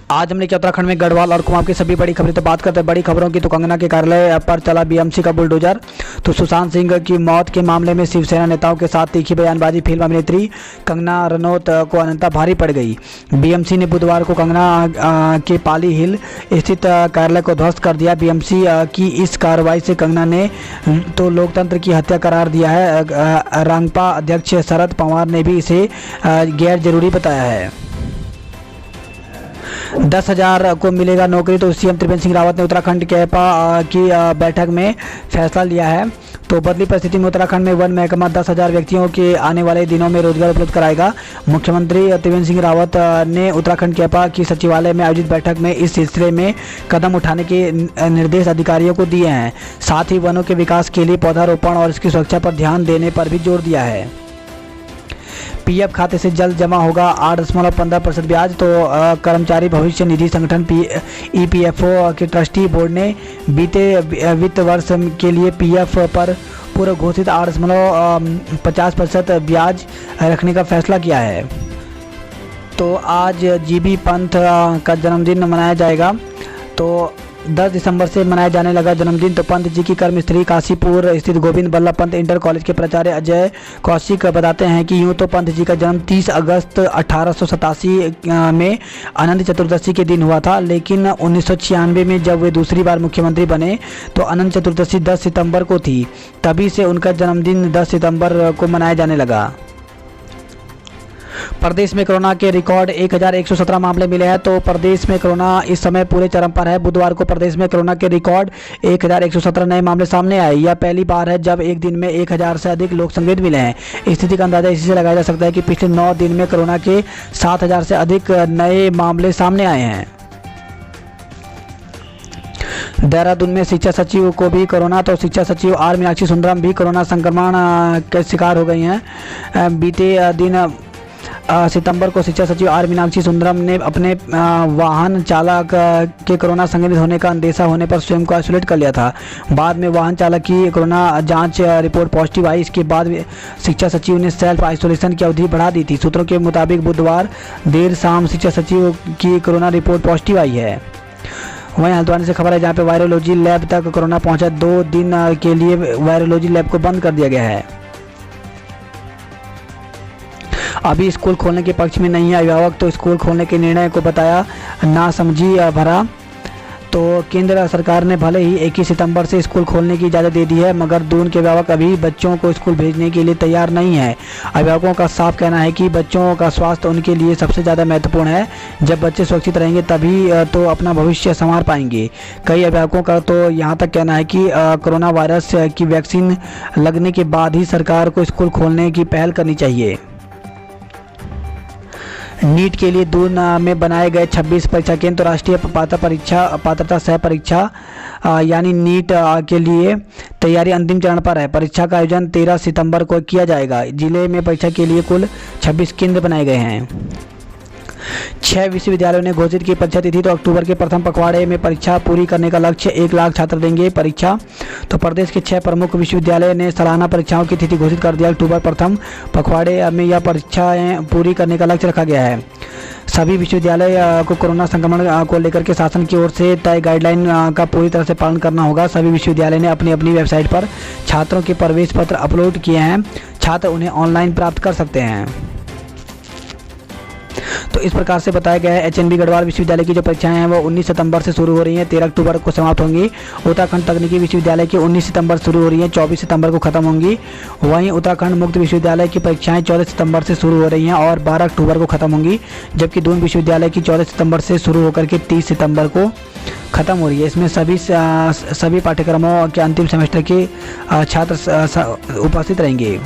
आज हमने किया उत्तराखंड में गढ़वाल और कुमाऊं की सभी बड़ी खबरें। तो बात करते हैं बड़ी खबरों की। तो कंगना के कार्यालय पर चला बीएमसी का बुलडोजर। तो सुशांत सिंह की मौत के मामले में शिवसेना नेताओं के साथ तीखी बयानबाजी। फिल्म अभिनेत्री कंगना रनौत को अनंता भारी पड़ गई। बीएमसी ने बुधवार को कंगना के पाली हिल स्थित कार्यालय को ध्वस्त कर दिया। बीएमसी की इस कार्रवाई से कंगना ने तो लोकतंत्र की हत्या करार दिया है। रांगपा अध्यक्ष शरद पवार ने भी इसे गैर जरूरी बताया है। 10,000 को मिलेगा नौकरी। तो सीएम त्रिवेंद्र सिंह रावत ने उत्तराखंड कैपा की बैठक में फैसला लिया है। तो बदली परिस्थिति में उत्तराखंड में वन महकमा 10,000 व्यक्तियों के आने वाले दिनों में रोजगार उपलब्ध कराएगा। मुख्यमंत्री त्रिवेंद्र सिंह रावत ने उत्तराखंड कैपा की सचिवालय में आयोजित बैठक में इस सिलसिले में कदम उठाने के निर्देश अधिकारियों को दिए हैं। साथ ही वनों के विकास के लिए पौधारोपण और इसकी सुरक्षा पर ध्यान देने पर भी जोर दिया है। पीएफ खाते से जल्द जमा होगा 8.15% ब्याज। तो कर्मचारी भविष्य निधि संगठन ईपीएफओ के ट्रस्टी बोर्ड ने बीते वित्त वर्ष के लिए पीएफ पर पूर्व घोषित 8.50% ब्याज रखने का फैसला किया है। तो आज जीबी पंत का जन्मदिन मनाया जाएगा। तो 10 दिसंबर से मनाया जाने लगा जन्मदिन। तो पंत जी की कर्मस्थली काशीपुर स्थित गोविंद बल्लभ पंत इंटर कॉलेज के प्राचार्य अजय कौशिक बताते हैं कि यूँ तो पंत जी का जन्म 30 अगस्त 1887 में अनंत चतुर्दशी के दिन हुआ था, लेकिन 1996 में जब वे दूसरी बार मुख्यमंत्री बने तो अनंत चतुर्दशी 10 सितंबर को थी। तभी से उनका जन्मदिन 10 सितंबर को मनाया जाने लगा। प्रदेश में कोरोना के रिकॉर्ड 1117 मामले मिले हैं। तो प्रदेश में कोरोना इस समय पूरे चरम पर है। बुधवार को प्रदेश में कोरोना के रिकॉर्ड 1117 नए मामले सामने आए। यह पहली बार है जब एक दिन में 1000 से अधिक लोग संक्रमित मिले हैं। स्थिति का अंदाजा इसी से लगाया जा सकता है कि पिछले 9 दिन में कोरोना के 7000 से अधिक नए मामले सामने आए हैं। देहरादून में शिक्षा सचिव को भी कोरोना। तो शिक्षा सचिव आर मीनाक्षी सुंदरम भी कोरोना संक्रमण के शिकार हो गई हैं। बीते दिन सितंबर को शिक्षा सचिव आर मीनाक्षी सुंदरम ने अपने वाहन चालक के कोरोना संक्रमित होने का अंदेशा होने पर स्वयं को आइसोलेट कर लिया था। बाद में वाहन चालक की कोरोना जांच रिपोर्ट पॉजिटिव आई। इसके बाद शिक्षा सचिव ने सेल्फ आइसोलेशन की अवधि बढ़ा दी थी। सूत्रों के मुताबिक बुधवार देर शाम शिक्षा सचिव की कोरोना रिपोर्ट पॉजिटिव आई है। वहीं हल्द्वानी से खबर है जहां पे वायरोलॉजी लैब तक कोरोना पहुंचा। 2 दिन के लिए वायरोलॉजी लैब को बंद कर दिया गया है। अभी स्कूल खोलने के पक्ष में नहीं है अभिभावक। तो स्कूल खोलने के निर्णय को बताया नासमझी भरा। तो केंद्र सरकार ने भले ही 21 सितंबर से स्कूल खोलने की इजाज़त दे दी है, मगर दून के अभिभावक अभी बच्चों को स्कूल भेजने के लिए तैयार नहीं है। अभिभावकों का साफ कहना है कि बच्चों का स्वास्थ्य उनके लिए सबसे ज़्यादा महत्वपूर्ण है। जब बच्चे सुरक्षित रहेंगे तभी तो अपना भविष्य संवार पाएंगे। कई अभिभावकों का तो यहाँ तक कहना है कि कोरोना वायरस की वैक्सीन लगने के बाद ही सरकार को स्कूल खोलने की पहल करनी चाहिए। नीट के लिए दून में बनाए गए 26 परीक्षा केंद्र। तो राष्ट्रीय पात्रता सह परीक्षा यानी नीट के लिए तैयारी अंतिम चरण पर है। परीक्षा का आयोजन 13 सितंबर को किया जाएगा। जिले में परीक्षा के लिए कुल 26 केंद्र बनाए गए हैं। 6 विश्वविद्यालयों ने घोषित की परीक्षा तिथि। तो अक्टूबर के प्रथम पखवाड़े में परीक्षा पूरी करने का लक्ष्य 1 लाख छात्र देंगे परीक्षा। तो प्रदेश के 6 प्रमुख विश्वविद्यालय ने सालाना परीक्षाओं की तिथि घोषित कर दिया। अक्टूबर प्रथम पखवाड़े में यह परीक्षाएं पूरी करने का लक्ष्य रखा गया है। सभी विश्वविद्यालय को कोरोना संक्रमण को लेकर के शासन की ओर से तय गाइडलाइन का पूरी तरह से पालन करना होगा। सभी विश्वविद्यालय ने अपनी अपनी वेबसाइट पर छात्रों के प्रवेश पत्र अपलोड किए हैं। छात्र उन्हें ऑनलाइन प्राप्त कर सकते हैं। तो इस प्रकार से बताया गया है एचएनबी गढ़वाल विश्वविद्यालय की जो परीक्षाएं हैं वो 19 सितंबर से शुरू हो रही हैं, 13 अक्टूबर को समाप्त होंगी। उत्तराखंड तकनीकी विश्वविद्यालय की 19 सितंबर शुरू हो रही हैं, 24 सितंबर को खत्म होंगी। वहीं उत्तराखंड मुक्त विश्वविद्यालय की परीक्षाएं 14 सितंबर से शुरू हो रही हैं और 12 अक्टूबर को खत्म होंगी। जबकि दून विश्वविद्यालय की 14 सितंबर से शुरू होकर के 30 सितंबर को खत्म हो रही है। इसमें सभी पाठ्यक्रमों के अंतिम सेमेस्टर के छात्र उपस्थित रहेंगे।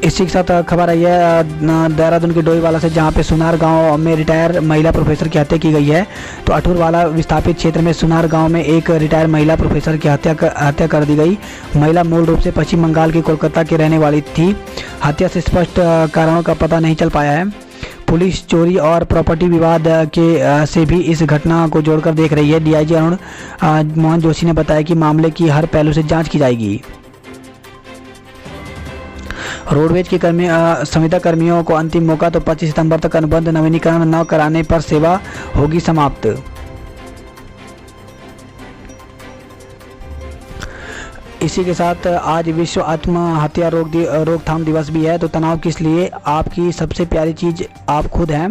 इसी के साथ खबर आई है देहरादून के डोईवाला से, जहां पे सुनार गांव में रिटायर महिला प्रोफेसर की हत्या की गई है। तो अठूरवाला विस्थापित क्षेत्र में सुनार गांव में एक रिटायर महिला प्रोफेसर की हत्या कर दी गई। महिला मूल रूप से पश्चिम बंगाल के कोलकाता की रहने वाली थी। हत्या से स्पष्ट कारणों का पता नहीं चल पाया है। पुलिस चोरी और प्रॉपर्टी विवाद के से भी इस घटना को जोड़कर देख रही है। डीआईजी अरुण मोहन जोशी ने बताया कि मामले की हर पहलू से जांच की जाएगी। रोडवेज के संविदा कर्मियों को अंतिम मौका, तो 25 सितंबर तक अनुबंध नवीनीकरण न कराने पर सेवा होगी समाप्त। इसी के साथ आज विश्व आत्महत्या रोकथाम दिवस भी है। तो तनाव किस लिए? आपकी सबसे प्यारी चीज़ आप खुद हैं।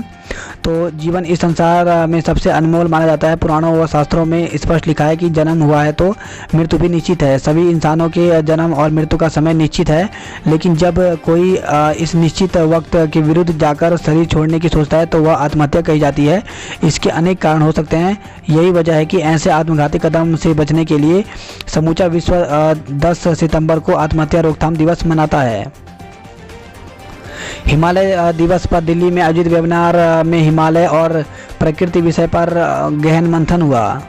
तो जीवन इस संसार में सबसे अनमोल माना जाता है। पुराणों व शास्त्रों में स्पष्ट लिखा है कि जन्म हुआ है तो मृत्यु भी निश्चित है। सभी इंसानों के जन्म और मृत्यु का समय निश्चित है, लेकिन जब कोई इस निश्चित वक्त के विरुद्ध जाकर शरीर छोड़ने की सोचता है तो वह आत्महत्या कही जाती है। इसके अनेक कारण हो सकते हैं। यही वजह है कि ऐसे आत्मघाती कदम से बचने के लिए समूचा विश्व 10 सितंबर को आत्महत्या रोकथाम दिवस मनाता है। हिमालय दिवस पर दिल्ली में आयोजित वेबिनार में हिमालय और प्रकृति विषय पर गहन मंथन हुआ।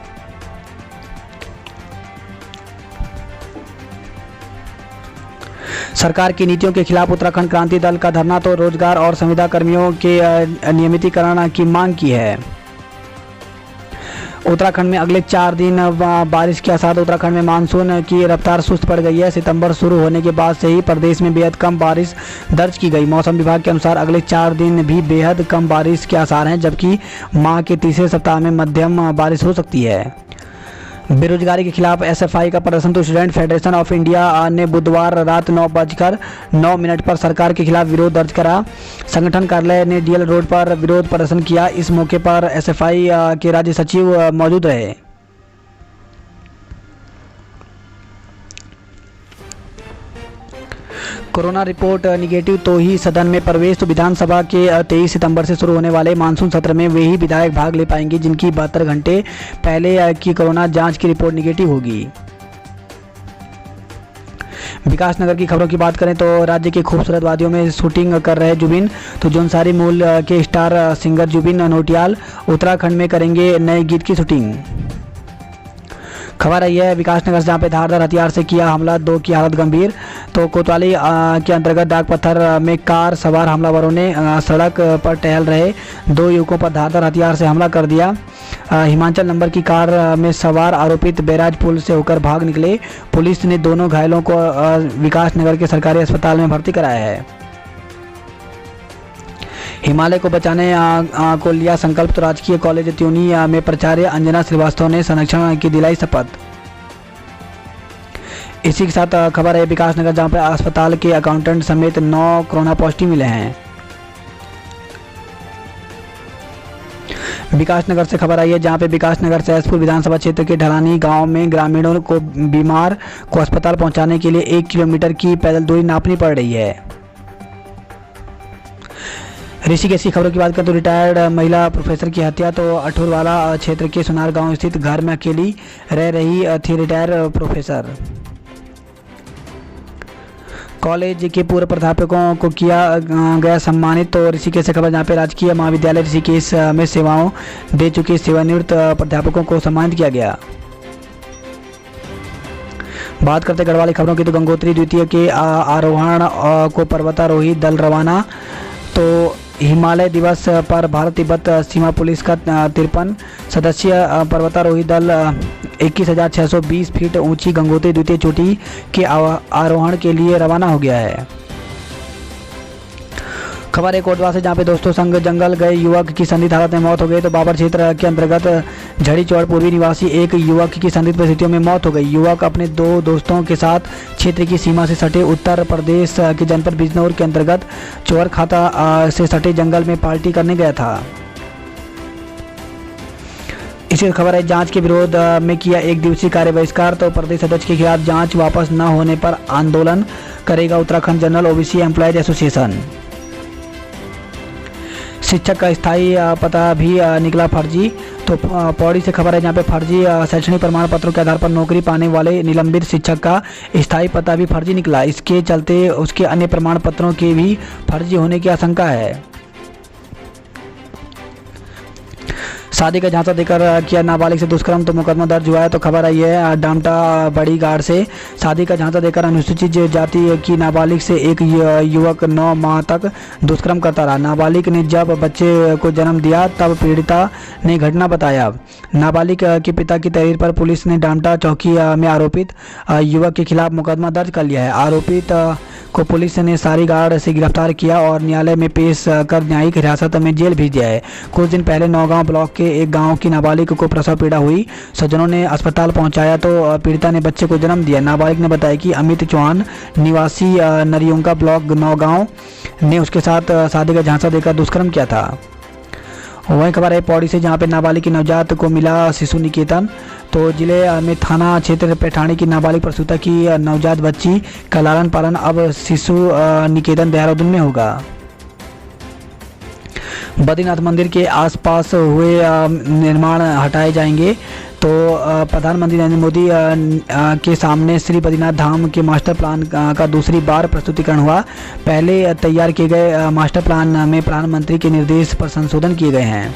सरकार की नीतियों के खिलाफ उत्तराखंड क्रांति दल का धरना, तो रोजगार और संविदा कर्मियों के नियमितीकरण की मांग की है। उत्तराखंड में अगले 4 दिन बारिश के साथ उत्तराखंड में मानसून की रफ्तार सुस्त पड़ गई है। सितंबर शुरू होने के बाद से ही प्रदेश में बेहद कम बारिश दर्ज की गई। मौसम विभाग के अनुसार अगले 4 दिन भी बेहद कम बारिश के आसार हैं, जबकि माह के तीसरे सप्ताह में मध्यम बारिश हो सकती है। बेरोजगारी के खिलाफ एसएफआई का प्रदर्शन, तो स्टूडेंट फेडरेशन ऑफ इंडिया ने बुधवार रात 9:09 पर सरकार के खिलाफ विरोध दर्ज करा। संगठन कार्यालय ने डीएल रोड पर विरोध प्रदर्शन किया। इस मौके पर एसएफआई के राज्य सचिव मौजूद रहे। कोरोना रिपोर्ट निगेटिव तो ही सदन में प्रवेश, तो विधानसभा के 23 सितंबर से शुरू होने वाले मानसून सत्र में वे ही विधायक भाग ले पाएंगे जिनकी 72 घंटे पहले की कोरोना जांच की रिपोर्ट निगेटिव होगी। विकासनगर की खबरों की बात करें तो राज्य के खूबसूरत वादियों में शूटिंग कर रहे जुबिन, तो जौनसारी मूल के स्टार सिंगर जुबिन नौटियाल उत्तराखंड में करेंगे नए गीत की शूटिंग। खबर आई है विकासनगर से, जहाँ पे धारदार हथियार से किया हमला, 2 की हालत गंभीर। तो कोतवाली के अंतर्गत दाग पत्थर में कार सवार हमलावरों ने सड़क पर टहल रहे 2 युवकों पर धारदार हथियार से हमला कर दिया। हिमाचल नंबर की कार में सवार आरोपित बैराज पुल से होकर भाग निकले। पुलिस ने दोनों घायलों को विकासनगर के सरकारी अस्पताल में भर्ती कराया है। हिमालय को बचाने को लिया संकल्प, तो राजकीय कॉलेज त्यूनी में प्राचार्य अंजना श्रीवास्तव ने संरक्षण की दिलाई शपथ। इसी के साथ खबर है विकासनगर, जहां पर अस्पताल के अकाउंटेंट समेत 9 कोरोना पॉजिटिव मिले हैं। विकासनगर से खबर आई है, जहां पे विकासनगर सहसपुर विधानसभा क्षेत्र के ढलानी गांव में ग्रामीणों को बीमार को अस्पताल पहुंचाने के लिए 1 किलोमीटर की पैदल दूरी नापनी पड़ रही है। ऋषिकेश की खबरों की बात करें तो रिटायर्ड महिला प्रोफेसर की हत्या, तो अठूरवाला क्षेत्र के सुनार गांव स्थित घर में अकेली रह रही थी रिटायर्ड प्रोफेसर। कॉलेज के पूर्व प्राध्यापकों को किया गया सम्मानित, तो ऋषिकेश से खबर, जहाँ पे राजकीय महाविद्यालय ऋषिकेश में सेवाओं दे चुके सेवानिवृत्त प्राध्यापकों को सम्मानित किया गया। बात करते गढ़वाल की खबरों की, तो गंगोत्री द्वितीय के आरोहण को पर्वतारोही दल रवाना। तो हिमालय दिवस पर भारत तिब्बत सीमा पुलिस का 53 सदस्यीय पर्वतारोही दल 21,620 फीट ऊंची गंगोत्री द्वितीय चोटी के आरोहण के लिए रवाना हो गया है। खबर है कोटवा से, जहाँ पे दोस्तों संग जंगल गए युवक की संदिग्ध हालत में मौत हो गई। तो बाबर क्षेत्र के अंतर्गत झड़ी चौड़ पूर्वी निवासी एक युवक की संदिग्ध परिस्थितियों में मौत हो गई। युवक अपने 2 दोस्तों के साथ क्षेत्र की सीमा से सटे उत्तर प्रदेश के जनपद बिजनौर के अंतर्गत चौर खाता से सटे जंगल में पार्टी करने गया था। इसी खबर है जांच के विरोध में किया 1 दिवसीय कार्य बहिष्कार, तो प्रदेश अध्यक्ष के खिलाफ जांच वापस न होने पर आंदोलन करेगा Uttarakhand general OBC employees association. शिक्षक का स्थायी पता भी निकला फर्जी, तो पौड़ी से खबर है, जहाँ पे फर्जी शैक्षणिक प्रमाण पत्रों के आधार पर नौकरी पाने वाले निलंबित शिक्षक का स्थायी पता भी फर्जी निकला। इसके चलते उसके अन्य प्रमाण पत्रों के भी फर्जी होने की आशंका है। शादी का झांसा देकर किया नाबालिग से दुष्कर्म तो मुकदमा दर्ज हुआ है। तो खबर आई है डामटा बड़ी गाड़ से। शादी का झांसा देकर अनुसूचित जाति की नाबालिग से एक युवक 9 माह तक दुष्कर्म करता रहा। नाबालिग ने जब बच्चे को जन्म दिया तब पीड़िता ने घटना बताया। नाबालिग के पिता की तहरीर पर पुलिस ने डामटा चौकी में आरोपित युवक के खिलाफ मुकदमा दर्ज कर लिया है। आरोपित को पुलिस ने सारीगाड़ से गिरफ्तार किया और न्यायालय में पेश कर न्यायिक हिरासत में जेल भेज दिया है। कुछ दिन पहले नौगांव ब्लॉक के एक गांव की नाबालिग को प्रसव पीड़ा हुई। स्वजनों ने अस्पताल पहुंचाया तो पीड़िता ने बच्चे को जन्म दिया। नाबालिग ने बताया कि अमित चौहान निवासी नरियंका ब्लॉक नौगांव ने उसके साथ शादी का झांसा देकर दुष्कर्म किया था। वहीं खबर है पौड़ी से, जहां पे नाबालिग की नवजात को मिला शिशु निकेतन। तो जिले में थाना क्षेत्र पैठाणी की नाबालिग प्रसूता की नवजात बच्ची का लालन पालन अब शिशु निकेतन देहरादून में होगा। बद्रीनाथ मंदिर के आसपास हुए निर्माण हटाए जाएंगे। तो प्रधानमंत्री नरेंद्र मोदी के सामने श्री बद्रीनाथ धाम के मास्टर प्लान का दूसरी बार प्रस्तुतिकरण हुआ। पहले तैयार किए गए मास्टर प्लान में प्रधानमंत्री के निर्देश पर संशोधन किए गए हैं।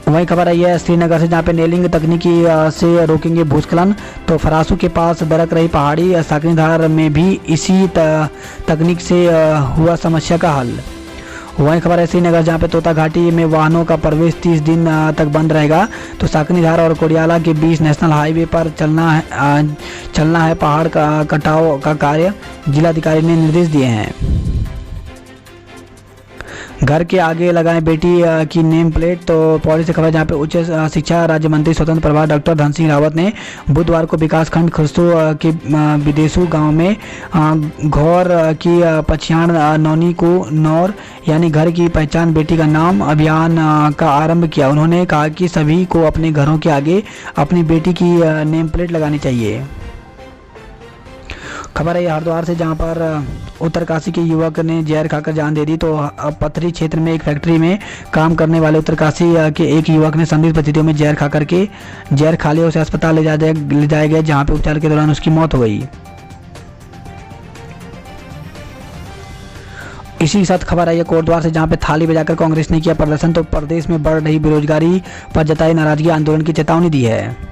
वही खबर आई है श्रीनगर से, जहाँ पे नेलिंग तकनीकी से रोकेंगे भूस्खलन। तो फरासू के पास दरक रही पहाड़ी साकरीधार में भी इसी तकनीक से हुआ समस्या का हल। वहीं खबर है श्रीनगर, जहाँ पे तोता घाटी में वाहनों का प्रवेश 30 दिन तक बंद रहेगा। तो साकरीधार और कोडियाला के बीच नेशनल हाईवे पर चलना है पहाड़ का कटाव का कार्य, जिलाधिकारी ने निर्देश दिए हैं। घर के आगे लगाएं बेटी की नेम प्लेट। तो पौड़ी से खबर, जहाँ पे उच्च शिक्षा राज्य मंत्री स्वतंत्र प्रभार डॉक्टर धन सिंह रावत ने बुधवार को विकासखंड खुरसू के विदेशू गांव में घौर की पछियाण नौनी को नौर यानी घर की पहचान बेटी का नाम अभियान का आरंभ किया। उन्होंने कहा कि सभी को अपने घरों के आगे अपनी बेटी की नेम प्लेट लगानी चाहिए। खबर है हरिद्वार से, जहां पर उत्तरकाशी के युवक ने जहर खाकर जान दे दी। तो पथरी क्षेत्र में एक फैक्ट्री में काम करने वाले उत्तरकाशी के एक युवक ने संदिग्ध परिस्थितियों में जहर खा लिया। उसे अस्पताल ले जाया गया, जहां पे उपचार के दौरान उसकी मौत हो गई। इसी के साथ खबर आई है कोटद्वार से, जहां पे थाली बजाकर कांग्रेस ने किया प्रदर्शन। तो प्रदेश में बढ़ रही बेरोजगारी पर जताई नाराजगी, आंदोलन की चेतावनी दी है।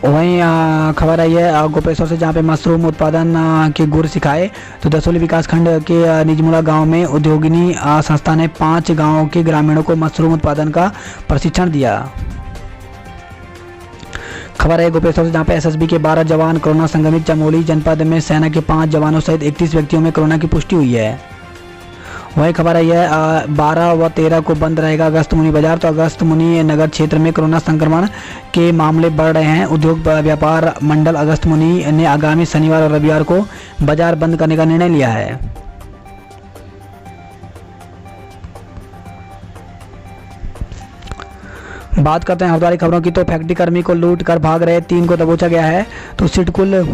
वहीं खबर आई है गोपेश्वर से, जहाँ पे मशरूम उत्पादन के गुर सिखाए। तो दसोली विकासखंड के निजमुला गांव में उद्योगिनी संस्था ने 5 गांवों के ग्रामीणों को मशरूम उत्पादन का प्रशिक्षण दिया। खबर है गोपेश्वर से, जहाँ पे एसएसबी के 12 जवान कोरोना संक्रमित। चमोली जनपद में सेना के 5 जवानों सहित 31 व्यक्तियों में कोरोना की पुष्टि हुई है। वही खबर आई है 12 व 13 को बंद रहेगा अगस्त मुनि बाजार। तो अगस्त मुनि नगर क्षेत्र में कोरोना संक्रमण के मामले बढ़ रहे हैं। उद्योग व्यापार मंडल अगस्त मुनि ने आगामी शनिवार और रविवार को बाजार बंद करने का निर्णय लिया है। बात करते हैं हरिद्वार खबरों की। तो फैक्ट्री कर्मी को लूट कर भाग रहे 3 को दबोचा गया है। तो सिडकुल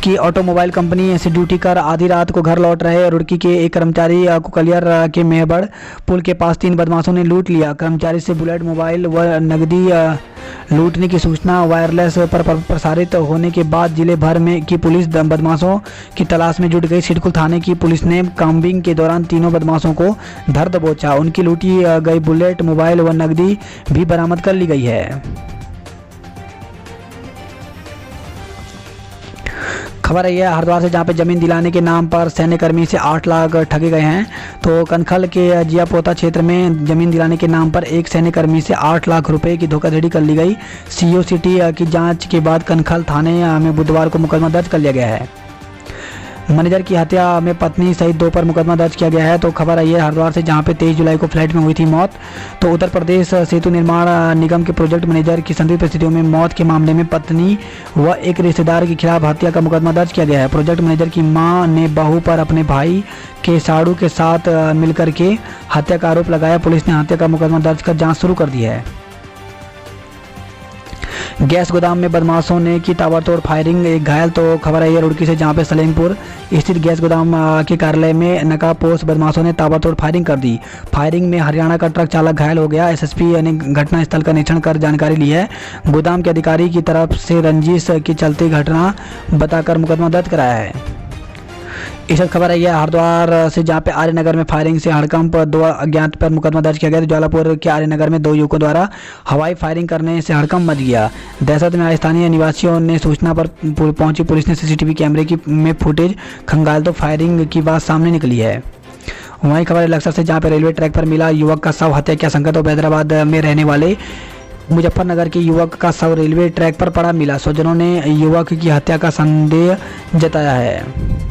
की ऑटोमोबाइल कंपनी से ड्यूटी कर आधी रात को घर लौट रहे रुड़की के एक कर्मचारी को कलियर के मेहबड़ पुल के पास 3 बदमाशों ने लूट लिया। कर्मचारी से बुलेट मोबाइल व नकदी लूटने की सूचना वायरलेस पर प्रसारित होने के बाद जिले भर में की पुलिस बदमाशों की तलाश में जुट गई। सिडकुल थाने की पुलिस ने कॉम्बिंग के दौरान तीनों बदमाशों को धर दबोचा। उनकी लूटी गई बुलेट मोबाइल व नकदी भी बरामद कर ली गई है। खबर है यह हरिद्वार से, जहाँ पे जमीन दिलाने के नाम पर सैन्यकर्मी से 8 लाख ठगे गए हैं। तो कनखल के जियापोता क्षेत्र में जमीन दिलाने के नाम पर एक सैन्यकर्मी से 8 लाख रुपए की धोखाधड़ी कर ली गई। सीओ सिटी की जांच के बाद कनखल थाने में बुधवार को मुकदमा दर्ज कर लिया गया है। मैनेजर की हत्या में पत्नी सहित 2 पर मुकदमा दर्ज किया गया है। तो खबर आई है हरिद्वार से, जहां पे 23 जुलाई को फ्लाइट में हुई थी मौत। तो उत्तर प्रदेश सेतु निर्माण निगम के प्रोजेक्ट मैनेजर की संदिग्ध परिस्थितियों में मौत के मामले में पत्नी व एक रिश्तेदार के खिलाफ हत्या का मुकदमा दर्ज किया गया है। प्रोजेक्ट मैनेजर की मां ने बहू पर अपने भाई के साड़ू के साथ मिलकर के हत्या का आरोप लगाया। पुलिस ने हत्या का मुकदमा दर्ज कर जाँच शुरू कर दी है। गैस गोदाम में बदमाशों ने की ताबड़तोड़ फायरिंग, एक घायल। तो खबर है रुड़की से, जहां पे सलेमपुर स्थित गैस गोदाम के कार्यालय में नकाबपोश बदमाशों ने ताबड़तोड़ फायरिंग कर दी। फायरिंग में हरियाणा का ट्रक चालक घायल हो गया। एसएसपी ने घटना स्थल का निरीक्षण कर जानकारी ली है। गोदाम के अधिकारी की तरफ से रंजिश के चलते घटना बताकर मुकदमा दर्ज कराया है। इस वक्त खबर आई है हरिद्वार से, जहां पे आर्यनगर में फायरिंग से हड़कंप, 2 अज्ञात पर मुकदमा दर्ज किया गया। तो ज्वालापुर के आर्यनगर में 2 युवकों द्वारा हवाई फायरिंग करने से हड़कंप मच गया। दहशत में आए स्थानीय निवासियों ने सूचना पर पहुंची पुलिस ने सीसीटीवी कैमरे में फुटेज खंगाल तो फायरिंग की बात सामने निकली है। वहीं खबर है लक्सर से, जहां पे रेलवे ट्रैक पर मिला युवक का शव, हत्या की आशंका। तो हैदराबाद में रहने वाले मुजफ्फरनगर के युवक का शव रेलवे ट्रैक पर पड़ा मिला। स्वजनों ने युवक की हत्या का संदेह जताया है।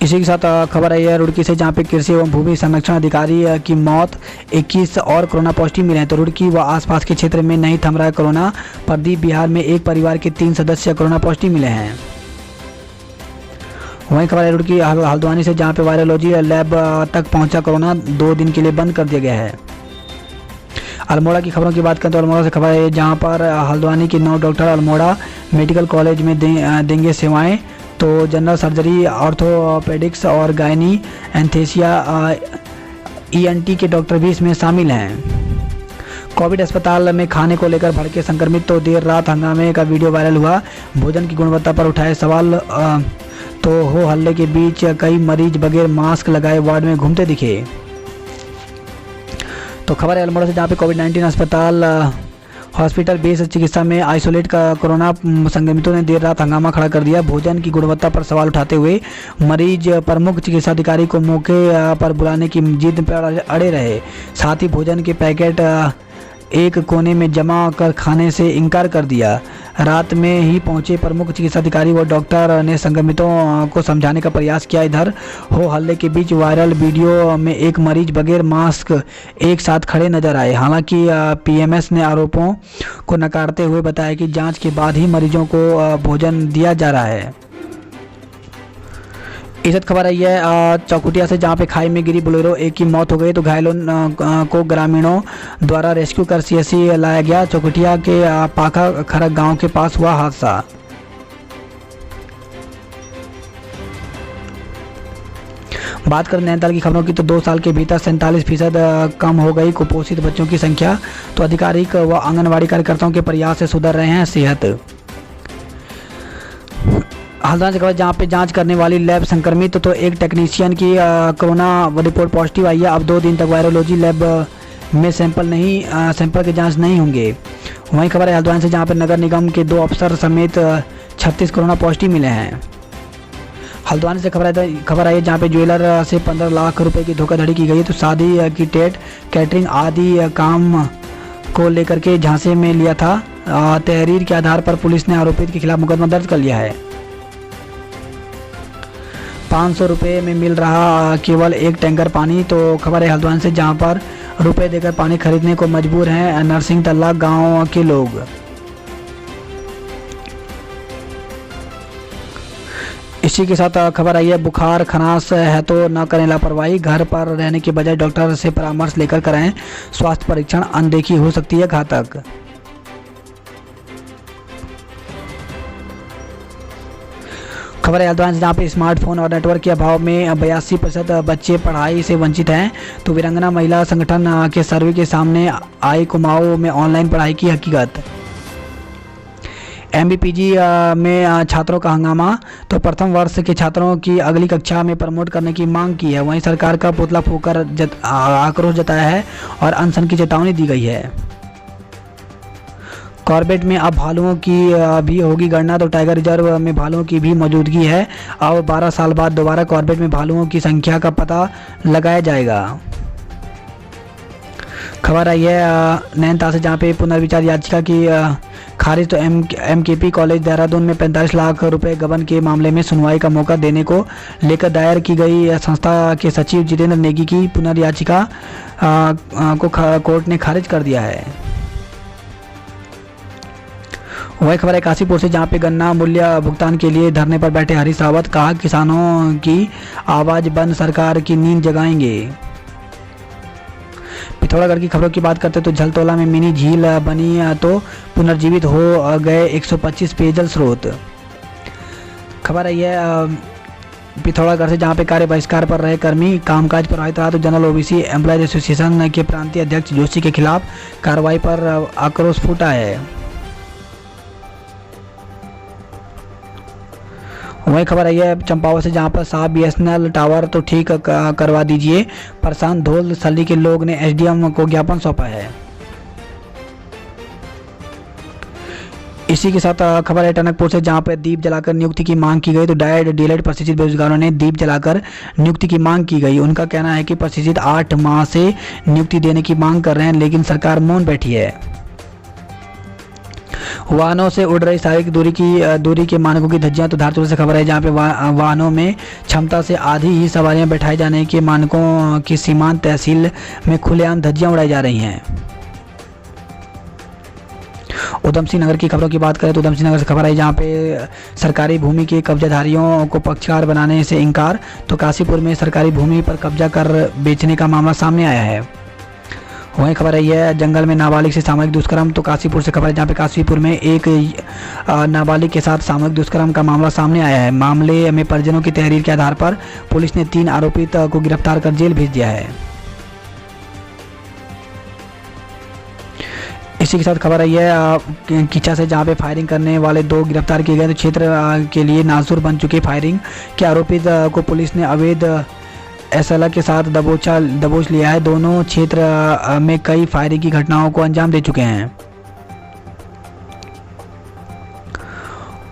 इसी के साथ खबर आई है रुड़की से, जहां पे कृषि एवं भूमि संरक्षण अधिकारी की मौत, 21 और कोरोना पॉजिटिव मिले हैं। तो रुड़की व आसपास के क्षेत्र में नहीं थम रहा है कोरोना। प्रदीप बिहार में एक परिवार के 3 सदस्य कोरोना पॉजिटिव मिले हैं। वहीं खबर है रुड़की हल्द्वानी से, जहां पे वायरोलॉजी लैब तक पहुंचा कोरोना, 2 दिन के लिए बंद कर दिया गया है। अल्मोड़ा की खबरों की बात करें तो अल्मोड़ा से खबर है, जहां पर हल्द्वानी के 9 डॉक्टर अल्मोड़ा मेडिकल कॉलेज में देंगे सेवाएं। तो जनरल सर्जरी, ऑर्थोपेडिक्स और गायनी एंथेसिया ENT के डॉक्टर भी इसमें शामिल हैं। कोविड अस्पताल में खाने को लेकर भड़के संक्रमित, तो देर रात हंगामे का वीडियो वायरल हुआ। भोजन की गुणवत्ता पर उठाए सवाल, तो हो हल्ले के बीच कई मरीज बगैर मास्क लगाए वार्ड में घूमते दिखे। तो खबर है अल्मोड़ा से, जहाँ पे कोविड-19 अस्पताल हॉस्पिटल बेस चिकित्सा में आइसोलेट का कोरोना संक्रमितों ने देर रात हंगामा खड़ा कर दिया। भोजन की गुणवत्ता पर सवाल उठाते हुए मरीज प्रमुख चिकित्सा अधिकारी को मौके पर बुलाने की जिद पर अड़े रहे। साथ ही भोजन के पैकेट एक कोने में जमा कर खाने से इनकार कर दिया। रात में ही पहुंचे प्रमुख चिकित्सा अधिकारी व डॉक्टर ने संक्रमितों को समझाने का प्रयास किया। इधर हो हल्ले के बीच वायरल वीडियो में एक मरीज बगैर मास्क एक साथ खड़े नजर आए। हालांकि PMS ने आरोपों को नकारते हुए बताया कि जांच के बाद ही मरीजों को भोजन दिया जा रहा है। इज्जत खबर आई है चौकुटिया से, जहां पे खाई में गिरी बोलेरो, एक की मौत हो गई। तो घायलों को ग्रामीणों द्वारा रेस्क्यू कर CSC लाया गया। चौकुटिया के पाखा खरक गांव के पास हुआ हादसा। बात करें नैनीताल की खबरों की, तो 2 साल के भीतर 47% कम हो गई कुपोषित बच्चों की संख्या। तो आधिकारिक व आंगनबाड़ी कार्यकर्ताओं के प्रयास से सुधर रहे हैं सेहत। हल्द्वानी से खबर, जहाँ पे जांच करने वाली लैब संक्रमित, तो एक टेक्नीशियन की कोरोना रिपोर्ट पॉजिटिव आई है। अब 2 दिन तक वायरोलॉजी लैब में सैंपल के जांच नहीं होंगे। वहीं खबर है हल्द्वानी से, जहाँ पे नगर निगम के 2 अफसर समेत 36 कोरोना पॉजिटिव मिले हैं। हल्द्वानी से खबर आई है, जहाँ पे ज्वेलर से 15 लाख रुपए की धोखाधड़ी की गई है। तो शादी की डेट, कैटरिंग आदि काम को लेकर के झांसे में लिया था। तहरीर के आधार पर पुलिस ने आरोपित के खिलाफ मुकदमा दर्ज कर लिया है। 500 रुपये में मिल रहा केवल 1 टैंकर पानी। तो खबर है हल्द्वानी से, जहां पर रुपए देकर पानी खरीदने को मजबूर हैं नरसिंह तल्ला गांव के लोग। इसी के साथ खबर आई है बुखार खनास है तो न करें लापरवाही, घर पर रहने के बजाय डॉक्टर से परामर्श लेकर कराएं स्वास्थ्य परीक्षण, अनदेखी हो सकती है घातक। खबर है हल्द्वानी, जहाँ पे स्मार्टफोन और नेटवर्क के अभाव में 82% बच्चे पढ़ाई से वंचित हैं। तो वीरंगना महिला संगठन के सर्वे के सामने आई कुमाऊं में ऑनलाइन पढ़ाई की हकीकत। MBPG में छात्रों का हंगामा, तो प्रथम वर्ष के छात्रों की अगली कक्षा में प्रमोट करने की मांग की है। वहीं सरकार का पुतला फूंककर आक्रोश जताया है और अनशन की चेतावनी दी गई है। कॉर्बेट में अब भालुओं की भी होगी गणना, तो टाइगर रिजर्व में भालुओं की भी मौजूदगी है। अब 12 साल बाद दोबारा कॉर्बेट में भालुओं की संख्या का पता लगाया जाएगा। खबर आई है नैनीताल से, जहाँ पे पुनर्विचार याचिका की खारिज। तो MKP कॉलेज देहरादून में 45 लाख रुपए गबन के मामले में सुनवाई का मौका देने को लेकर दायर की गई संस्था के सचिव जितेंद्र नेगी की पुनर्याचिका को कोर्ट ने खारिज कर दिया है। वही खबर है काशीपुर से, जहाँ पे गन्ना मूल्य भुगतान के लिए धरने पर बैठे हरीश रावत, कहा किसानों की आवाज बंद सरकार की नींद जगाएंगे। पिथौरागढ़ की खबरों की बात करते तो झलतोला में मिनी झील बनी तो पुनर्जीवित हो गए 125 पेयजल स्रोत। खबर आई है पिथौरागढ़ से, जहाँ पे कार्य बहिष्कार पर रहे कर्मी कामकाज प्रभावित रहा। तो जनरल OBC एम्प्लॉयज एसोसिएशन के प्रांतीय अध्यक्ष जोशी के खिलाफ कार्रवाई पर आक्रोश फूटा है। वही खबर आई है चंपावत से, जहां पर साहब BSNL टावर तो ठीक करवा दीजिए, परेशान धौल सली के लोग ने SDM को ज्ञापन सौंपा है। इसी के साथ खबर है टनकपुर से, जहां पर दीप जलाकर नियुक्ति की मांग की गई। तो डीएलएड प्रशिक्षित बेरोजगारों ने दीप जलाकर नियुक्ति की मांग की गई। उनका कहना है कि प्रशिक्षित 8 माह से नियुक्ति देने की मांग कर रहे हैं, लेकिन सरकार मौन बैठी है। वाहनों से उड़ रही शारीरिक दूरी के मानकों की धज्जियां। तो धारचूला से खबर है, जहां पे वाहनों में क्षमता से आधी ही सवारियां बैठाए जाने के मानकों की सीमांत तहसील में खुलेआम धज्जियां उड़ाई जा रही हैं। उधम सिंह नगर की खबरों की बात करें तो उधम सिंह नगर से खबर आई, जहाँ पे सरकारी भूमि के कब्जाधारियों को पक्षकार बनाने से इनकार। तो काशीपुर में सरकारी भूमि पर कब्जा कर बेचने का मामला सामने आया है। वहीं खबर आई है जंगल में नाबालिग से सामूहिक दुष्कर्म। तो काशीपुर से खबर है, जहाँ पे काशीपुर में एक नाबालिग के साथ सामूहिक दुष्कर्म का मामला सामने आया है। मामले में परिजनों की तहरीर के आधार पर पुलिस ने 3 आरोपित को गिरफ्तार कर जेल भेज दिया है। इसी के साथ खबर आई है किचा से, जहां पे फायरिंग करने वाले 2 गिरफ्तार किए गए। तो क्षेत्र के लिए नासूर बन चुके फायरिंग के आरोपित को पुलिस ने अवैध असला के साथ दबोच लिया है। दोनों क्षेत्र में कई फायरिंग की घटनाओं को अंजाम दे चुके हैं।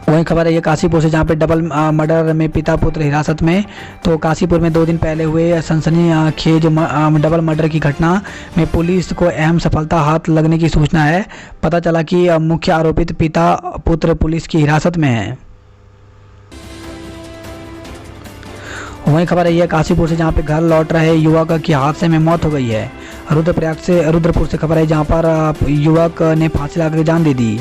वहीं खबर है ये काशीपुर से, जहाँ पे डबल मर्डर में पिता पुत्र हिरासत में। तो काशीपुर में 2 दिन पहले हुए सनसनीखेज डबल मर्डर की घटना में पुलिस को अहम सफलता हाथ लगने की सूचना है। पता चला कि मुख्य आरोपित पिता पुत्र पुलिस की हिरासत में है। वहीं खबर है काशीपुर से, जहाँ पे घर लौट रहे युवक की हादसे में मौत हो गई है। रुद्रपुर से खबर है, जहाँ पर युवक ने फांसी लगाकर जान दे दी।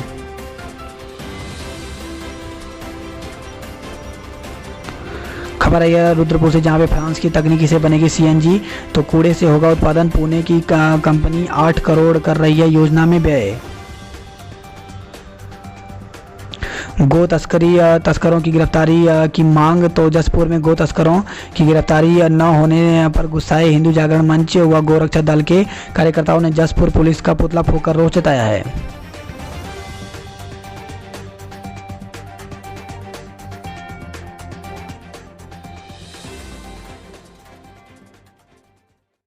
खबर है रुद्रपुर से, जहाँ पे फ्रांस की तकनीकी से बनेगी CNG। तो कूड़े से होगा उत्पादन। पुणे की कंपनी 8 करोड़ कर रही है योजना में व्यय। गो तस्करों की गिरफ्तारी की मांग। तो जसपुर में गो तस्करों की गिरफ्तारी न होने पर गुस्साए हिंदू जागरण मंच व गोरक्षा दल के कार्यकर्ताओं ने जसपुर पुलिस का पुतला फूंककर रोष जताया है।